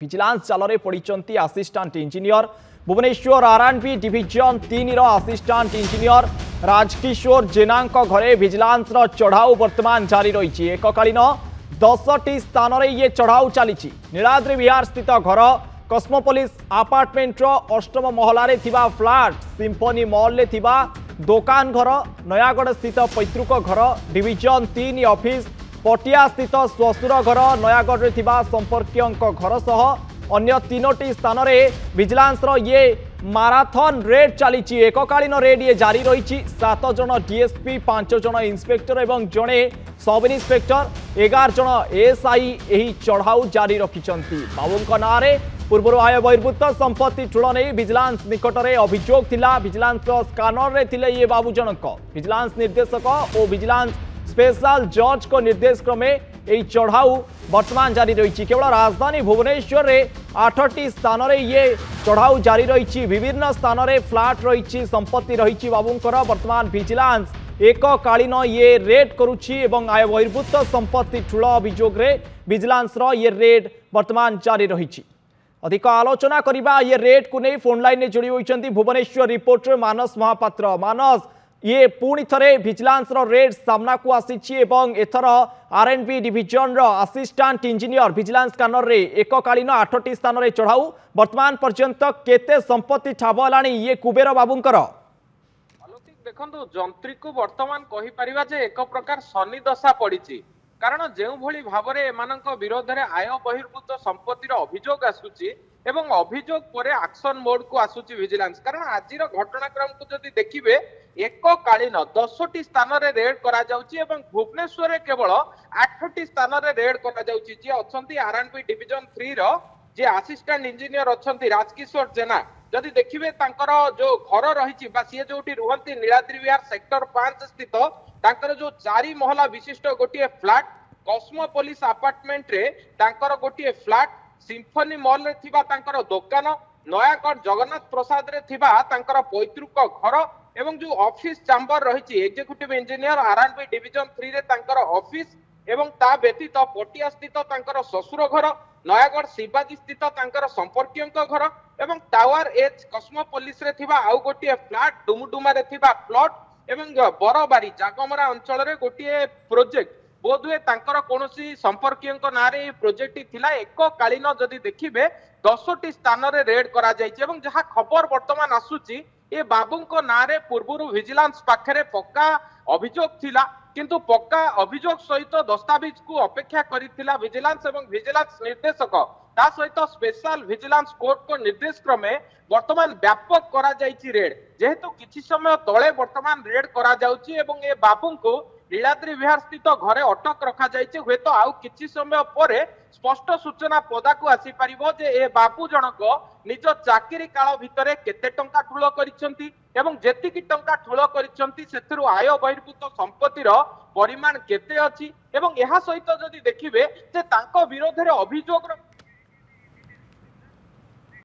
Vigilance जाल पड़ती assistant engineer Bhubaneswar RNB division 3 assistant engineer Rajkishore Jena घरे विजिलेंस चढ़ाऊ वर्तमान जारी रही। एककालीन 10टी स्थान में ये चढ़ाऊ चली। नीलाद्रि विहार स्थित घर कस्मोपोलिस आपार्टमेंट्र 8म महलारे थिबा फ्लैट सिम्फनी मॉल रे थिबा दोकान घर नयागढ़ स्थित पैतृक घर डिविजन 3 ऑफिस पटिया स्थित श्वशुर घर नयागढ़ रे थिबा संपर्कीयों घर सह अन्य 3टी स्थान में विजिलेंस ये माराथन रेड चली। एककालीन रेड ये जारी रही। 7 जन डीएसपी 5 जन इंस्पेक्टर एवं जड़े सब इन्स्पेक्टर 11 जन एएसआई यही चढ़ाऊ जारी रखिंट। बाबू ना पूर्व आय बहिर्भूत संपत्ति ठूल नहीं विजिलेंस निकट में अभियोग थिला। विजिलेंस स्कानर रे थिले ये बाबू जनक। विजिलेंस निर्देशक और विजिलेंस स्पेशल जज को निर्देश क्रमे यही चढ़ाऊ वर्तमान जारी रही। केवल राजधानी भुवनेश्वर में 8टी स्थान में ये चढ़ाऊ जारी रही। विभिन्न स्थान में फ्लैट रही संपत्ति रही बाबूंकर। वर्तमान विजिलेंस एककालीन ये रेड करुच्ची एवं आय बहिर्भूत संपत्ति ठूल अभियोग विजिलेंस ये रेड वर्तमान जारी रही। अधिक आलोचना करबा ये रेड को नहीं फोन लाइन में जोड़ी होती भुवनेश्वर रिपोर्टर मानस महापात्र। मानस ये पुणी थरे विजिलेंस रेड सामना को आसी एथर RNB division assistant engineer vigilance scanner रे एककालीन 8टी स्थान में चढ़ाऊ वर्तमान पर्यंत केते संपत्ति ठाब है ये कुबेर बाबूंकर। देखो जंत्री को वर्तमान कही परिबा जे एक प्रकार शनि दशा पड़ी। कारण जो भली भाव में विरोध में आय बहिर्भूत संपत्तिर अभियोग आसूची एवं अभियोग पर एक्शन मोड को आसूची विजिलेंस। कारण आज घटनाक्रम को जदि देखिए एककालीन 10टी स्थान में रेड करा जाउची एवं भुवनेश्वर में केवल 8टी स्थान में रेड करा जाउची। जे अछंती आरएनबी डिविजन 3 रो जे असिस्टेंट इंजीनियर अछंती राजकिशोर जेना जदि देखिए तांकर जो घर रही सी जो रुहती नीलाद्रि विहार सेक्टर 5 स्थित तांकर जो 4 महला विशिष्ट गोटे फ्लैट कस्मोपोलिस अपार्टमेंट रे तांकर गोटे फ्लैट सिम्फनी मॉल रे थिबा तांकर दुकान नयागढ़ जगन्नाथ प्रसाद रे थिबा तांकर पैतृक घर एवं जो ऑफिस चैम्बर रही एग्जीक्यूटिव इंजीनियर आरएनबी डिविजन 3 रे तांकर ऑफिस एवं ता व्यतीत पटिया स्थित तांकर ससुर घर नयागढ़ शिवाजी स्थित तांकर संपर्कीयों घर एवं टावर एच कस्मोपोलिस रे थिबा आउ गोटे फ्लैट डुमुडुमा रे थिबा प्लॉट एवं बरबारी जागमरा अंचल रे गोटे प्रोजेक्ट बोधुए तांकर कोनोसी संपर्कीयों ना रे प्रोजेक्ट थिला। एककालीन जदि देखिबे 10टी स्थान रे रेड करा जायछि एवं जहा खबर वर्तमान आसुची ए बाबूंको ना रे पूर्वरु विजिलेंस पाखरे पक्का अभियोग थिला किंतु पक्का अभियोग सहित दस्तावेज को अपेक्षा करिथिला विजिलेंस एवं विजिलेंस निर्देशक ता सहित स्पेशल विजिलेंस कोर्ट को निर्देश क्रमे वर्तमान व्यापक करा जायछि रेड। जेहेतु किछि समय तळे वर्तमान रेड करा जाउछि एवं ए बाबूंको नीलाद्रि विहार स्थित घरे अटक रखा जायछि। हुए तो आउ किछि समय परे स्पष्ट सूचना पदा को आसी परिबो जे ए बाबू जनक निज चाकरी काल भितरे केते टंका ठूल करिसंती एवं जेतिकी टंका ठूल करिसंती सेथिरु आय बहिर्भूत संपत्तिर परिमाण केते अछि एवं एहा सहित जदि देखिबे जे तांको विरोध रे अभियोग